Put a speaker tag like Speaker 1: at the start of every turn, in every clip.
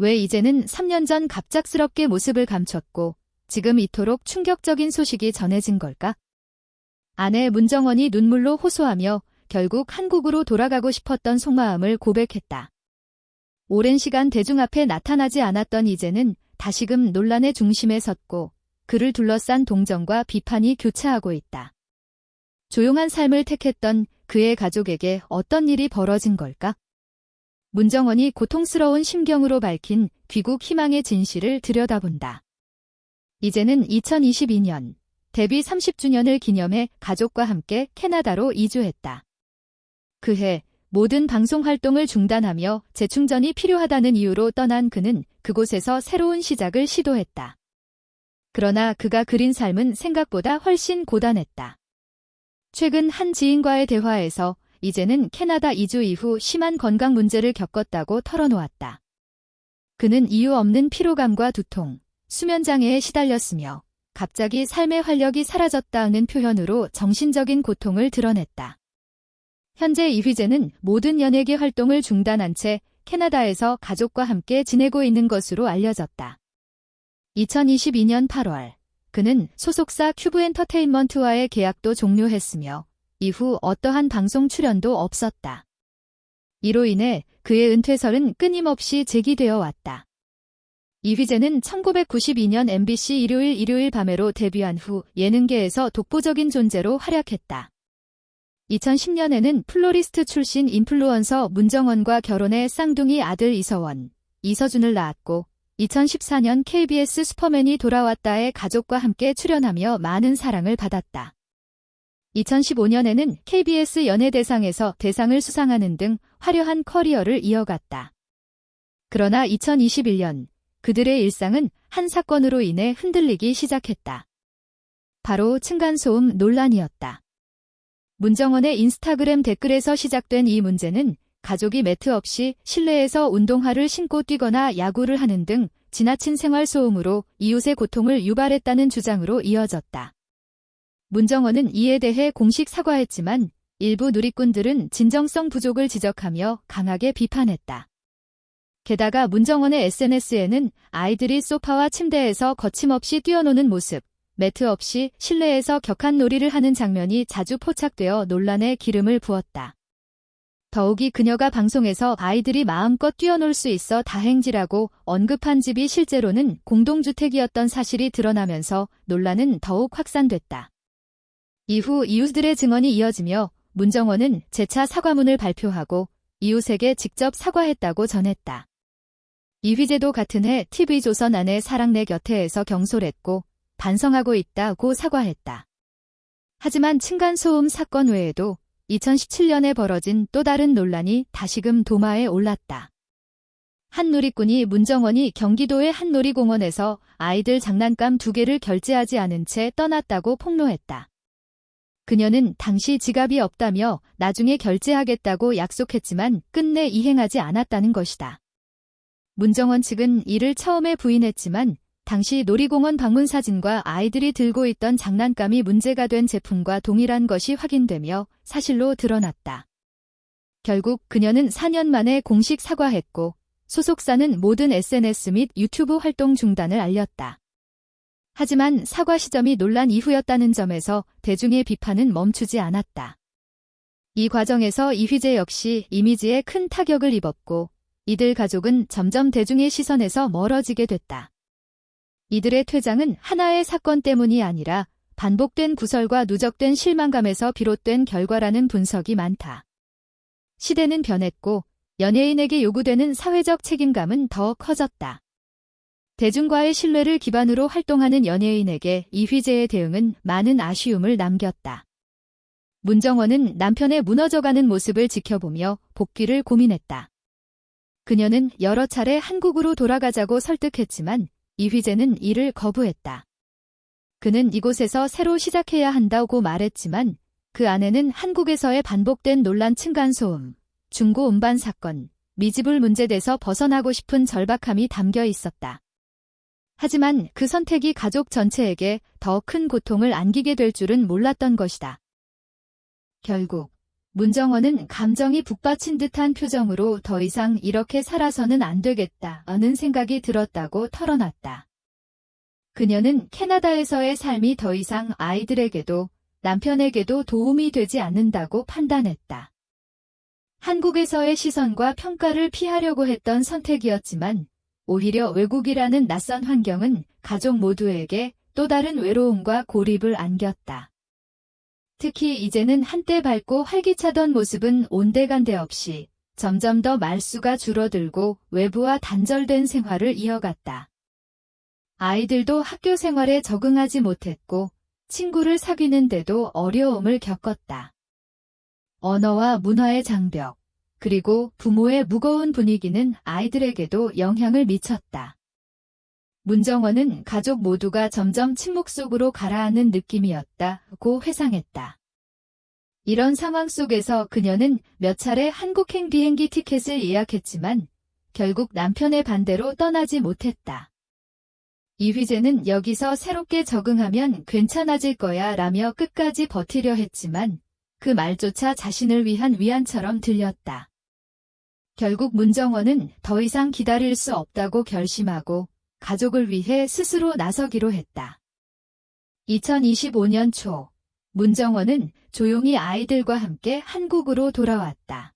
Speaker 1: 왜 이제는 3년 전 갑작스럽게 모습을 감췄고 지금 이토록 충격적인 소식이 전해진 걸까? 아내 문정원이 눈물로 호소하며 결국 한국으로 돌아가고 싶었던 속마음을 고백했다. 오랜 시간 대중 앞에 나타나지 않았던 이제는 다시금 논란의 중심에 섰고 그를 둘러싼 동정과 비판이 교차하고 있다. 조용한 삶을 택했던 그의 가족에게 어떤 일이 벌어진 걸까? 문정원이 고통스러운 심경으로 밝힌 귀국 희망의 진실을 들여다본다. 이제는 2022년 데뷔 30주년을 기념해 가족과 함께 캐나다로 이주했다. 그해 모든 방송 활동을 중단하며 재충전이 필요하다는 이유로 떠난 그는 그곳에서 새로운 시작을 시도했다. 그러나 그가 그린 삶은 생각보다 훨씬 고단했다. 최근 한 지인과의 대화에서 이제는 캐나다 이주 이후 심한 건강 문제를 겪었다고 털어놓았다. 그는 이유 없는 피로감과 두통, 수면장애에 시달렸으며 갑자기 삶의 활력이 사라졌다는 표현으로 정신적인 고통을 드러냈다. 현재 이휘재는 모든 연예계 활동을 중단한 채 캐나다에서 가족과 함께 지내고 있는 것으로 알려졌다. 2022년 8월, 그는 소속사 큐브엔터테인먼트와의 계약도 종료했으며 이후 어떠한 방송 출연도 없었다. 이로 인해 그의 은퇴설은 끊임없이 제기되어 왔다. 이휘재는 1992년 MBC 일요일 밤에로 데뷔한 후 예능계에서 독보적인 존재로 활약했다. 2010년에는 플로리스트 출신 인플루언서 문정원과 결혼해 쌍둥이 아들 이서원, 이서준을 낳았고 2014년 KBS 슈퍼맨이 돌아왔다에 가족과 함께 출연하며 많은 사랑을 받았다. 2015년에는 KBS 연예대상에서 대상을 수상하는 등 화려한 커리어를 이어갔다. 그러나 2021년 그들의 일상은 한 사건으로 인해 흔들리기 시작했다. 바로 층간소음 논란이었다. 문정원의 인스타그램 댓글에서 시작된 이 문제는 가족이 매트 없이 실내에서 운동화를 신고 뛰거나 야구를 하는 등 지나친 생활소음으로 이웃의 고통을 유발했다는 주장으로 이어졌다. 문정원은 이에 대해 공식 사과했지만 일부 누리꾼들은 진정성 부족을 지적하며 강하게 비판했다. 게다가 문정원의 SNS에는 아이들이 소파와 침대에서 거침없이 뛰어노는 모습, 매트 없이 실내에서 격한 놀이를 하는 장면이 자주 포착되어 논란에 기름을 부었다. 더욱이 그녀가 방송에서 아이들이 마음껏 뛰어놀 수 있어 다행지라고 언급한 집이 실제로는 공동주택이었던 사실이 드러나면서 논란은 더욱 확산됐다. 이후 이웃들의 증언이 이어지며 문정원은 재차 사과문을 발표하고 이웃에게 직접 사과했다고 전했다. 이휘재도 같은 해 TV조선 아내 사랑 내 곁에에서 경솔했고 반성하고 있다고 사과했다. 하지만 층간소음 사건 외에도 2017년에 벌어진 또 다른 논란이 다시금 도마에 올랐다. 한 누리꾼이 문정원이 경기도의 한 놀이공원에서 아이들 장난감 2개를 결제하지 않은 채 떠났다고 폭로했다. 그녀는 당시 지갑이 없다며 나중에 결제하겠다고 약속했지만 끝내 이행하지 않았다는 것이다. 문정원 측은 이를 처음에 부인했지만 당시 놀이공원 방문 사진과 아이들이 들고 있던 장난감이 문제가 된 제품과 동일한 것이 확인되며 사실로 드러났다. 결국 그녀는 4년 만에 공식 사과했고 소속사는 모든 SNS 및 유튜브 활동 중단을 알렸다. 하지만 사과 시점이 논란 이후였다는 점에서 대중의 비판은 멈추지 않았다. 이 과정에서 이휘재 역시 이미지에 큰 타격을 입었고 이들 가족은 점점 대중의 시선에서 멀어지게 됐다. 이들의 퇴장은 하나의 사건 때문이 아니라 반복된 구설과 누적된 실망감에서 비롯된 결과라는 분석이 많다. 시대는 변했고 연예인에게 요구되는 사회적 책임감은 더 커졌다. 대중과의 신뢰를 기반으로 활동하는 연예인에게 이휘재의 대응은 많은 아쉬움을 남겼다. 문정원은 남편의 무너져가는 모습을 지켜보며 복귀를 고민했다. 그녀는 여러 차례 한국으로 돌아가자고 설득했지만 이휘재는 이를 거부했다. 그는 이곳에서 새로 시작해야 한다고 말했지만 그 안에는 한국에서의 반복된 논란 층간소음, 중고 음반 사건, 미지불 문제에서 벗어나고 싶은 절박함이 담겨 있었다. 하지만 그 선택이 가족 전체에게 더 큰 고통을 안기게 될 줄은 몰랐던 것이다. 결국 문정원은 감정이 북받친 듯한 표정으로 더 이상 이렇게 살아서는 안 되겠다는 생각이 들었다고 털어놨다. 그녀는 캐나다에서의 삶이 더 이상 아이들에게도 남편에게도 도움이 되지 않는다고 판단했다. 한국에서의 시선과 평가를 피하려고 했던 선택이었지만 오히려 외국이라는 낯선 환경은 가족 모두에게 또 다른 외로움과 고립을 안겼다. 특히 이제는 한때 밝고 활기차던 모습은 온데간데 없이 점점 더 말수가 줄어들고 외부와 단절된 생활을 이어갔다. 아이들도 학교 생활에 적응하지 못했고 친구를 사귀는데도 어려움을 겪었다. 언어와 문화의 장벽, 그리고 부모의 무거운 분위기는 아이들에게도 영향을 미쳤다. 문정원은 가족 모두가 점점 침묵 속으로 가라앉는 느낌이었다고 회상했다. 이런 상황 속에서 그녀는 몇 차례 한국행 비행기 티켓을 예약했지만 결국 남편의 반대로 떠나지 못했다. 이휘재는 여기서 새롭게 적응하면 괜찮아질 거야 라며 끝까지 버티려 했지만 그 말조차 자신을 위한 위안처럼 들렸다. 결국 문정원은 더 이상 기다릴 수 없다고 결심하고 가족을 위해 스스로 나서기로 했다. 2025년 초, 문정원은 조용히 아이들과 함께 한국으로 돌아왔다.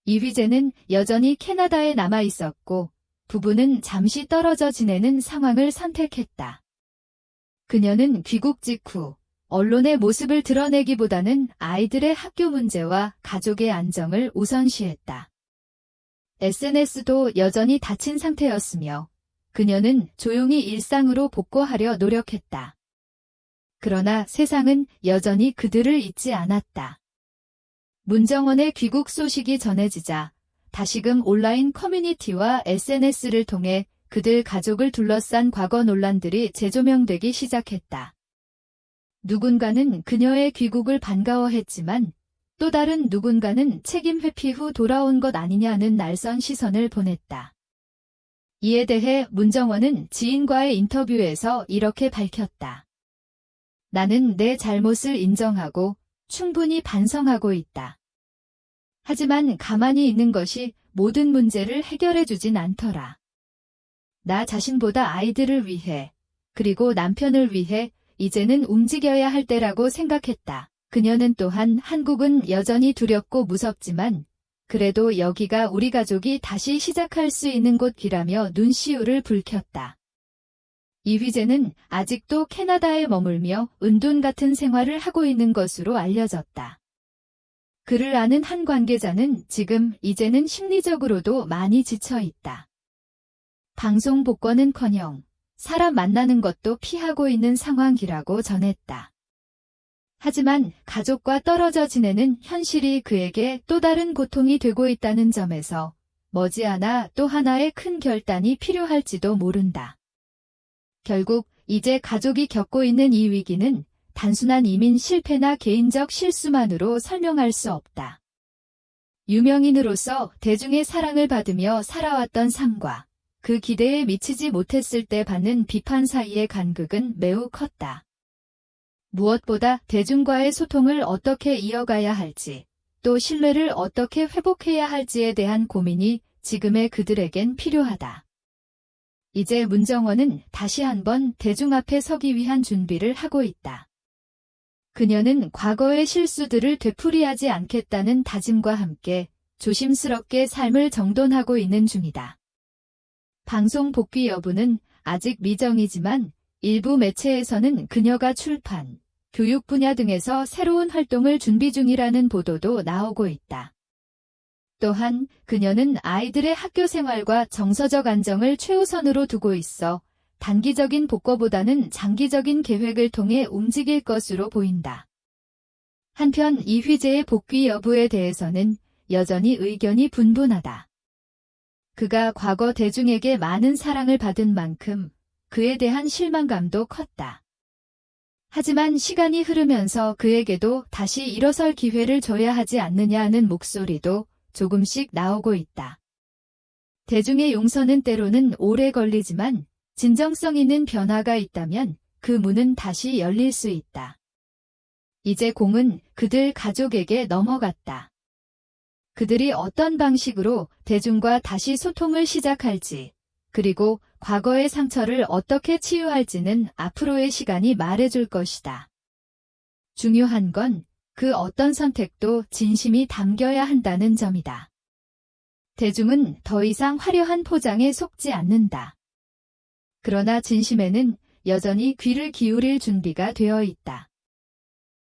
Speaker 1: 이휘재는 여전히 캐나다에 남아 있었고 부부는 잠시 떨어져 지내는 상황을 선택했다. 그녀는 귀국 직후 언론의 모습을 드러내기보다는 아이들의 학교 문제와 가족의 안정을 우선시했다. SNS도 여전히 닫힌 상태였으며 그녀는 조용히 일상으로 복구하려 노력했다. 그러나 세상은 여전히 그들을 잊지 않았다. 문정원의 귀국 소식이 전해지자 다시금 온라인 커뮤니티와 SNS를 통해 그들 가족을 둘러싼 과거 논란들이 재조명되기 시작했다. 누군가는 그녀의 귀국을 반가워했지만 또 다른 누군가는 책임 회피 후 돌아온 것 아니냐는 날선 시선을 보냈다. 이에 대해 문정원은 지인과의 인터뷰에서 이렇게 밝혔다. 나는 내 잘못을 인정하고 충분히 반성하고 있다. 하지만 가만히 있는 것이 모든 문제를 해결해주진 않더라. 나 자신보다 아이들을 위해, 그리고 남편을 위해 이제는 움직여야 할 때라고 생각했다. 그녀는 또한 한국은 여전히 두렵고 무섭지만 그래도 여기가 우리 가족이 다시 시작할 수 있는 곳이라며 눈시울을 붉혔다. 이휘재는 아직도 캐나다에 머물며 은둔 같은 생활을 하고 있는 것으로 알려졌다. 그를 아는 한 관계자는 지금 이제는 심리적으로도 많이 지쳐 있다. 방송 복권은커녕 사람 만나는 것도 피하고 있는 상황이라고 전했다. 하지만 가족과 떨어져 지내는 현실이 그에게 또 다른 고통이 되고 있다는 점에서 머지않아 또 하나의 큰 결단이 필요할지도 모른다. 결국 이제 가족이 겪고 있는 이 위기는 단순한 이민 실패나 개인적 실수만으로 설명할 수 없다. 유명인으로서 대중의 사랑을 받으며 살아왔던 삶과 그 기대에 미치지 못했을 때 받는 비판 사이의 간극은 매우 컸다. 무엇보다 대중과의 소통을 어떻게 이어가야 할지, 또 신뢰를 어떻게 회복해야 할지에 대한 고민이 지금의 그들에겐 필요하다. 이제 문정원은 다시 한번 대중 앞에 서기 위한 준비를 하고 있다. 그녀는 과거의 실수들을 되풀이하지 않겠다는 다짐과 함께 조심스럽게 삶을 정돈하고 있는 중이다. 방송 복귀 여부는 아직 미정이지만 일부 매체에서는 그녀가 출판, 교육 분야 등에서 새로운 활동을 준비 중이라는 보도도 나오고 있다. 또한 그녀는 아이들의 학교 생활과 정서적 안정을 최우선으로 두고 있어 단기적인 복구보다는 장기적인 계획을 통해 움직일 것으로 보인다. 한편 이휘재의 복귀 여부에 대해서는 여전히 의견이 분분하다. 그가 과거 대중에게 많은 사랑을 받은 만큼 그에 대한 실망감도 컸다. 하지만 시간이 흐르면서 그에게도 다시 일어설 기회를 줘야 하지 않느냐는 목소리도 조금씩 나오고 있다. 대중의 용서는 때로는 오래 걸리지만 진정성 있는 변화가 있다면 그 문은 다시 열릴 수 있다. 이제 공은 그들 가족에게 넘어갔다. 그들이 어떤 방식으로 대중과 다시 소통을 시작할지, 그리고 과거의 상처를 어떻게 치유할지는 앞으로의 시간이 말해줄 것이다. 중요한 건 그 어떤 선택도 진심이 담겨야 한다는 점이다. 대중은 더 이상 화려한 포장에 속지 않는다. 그러나 진심에는 여전히 귀를 기울일 준비가 되어 있다.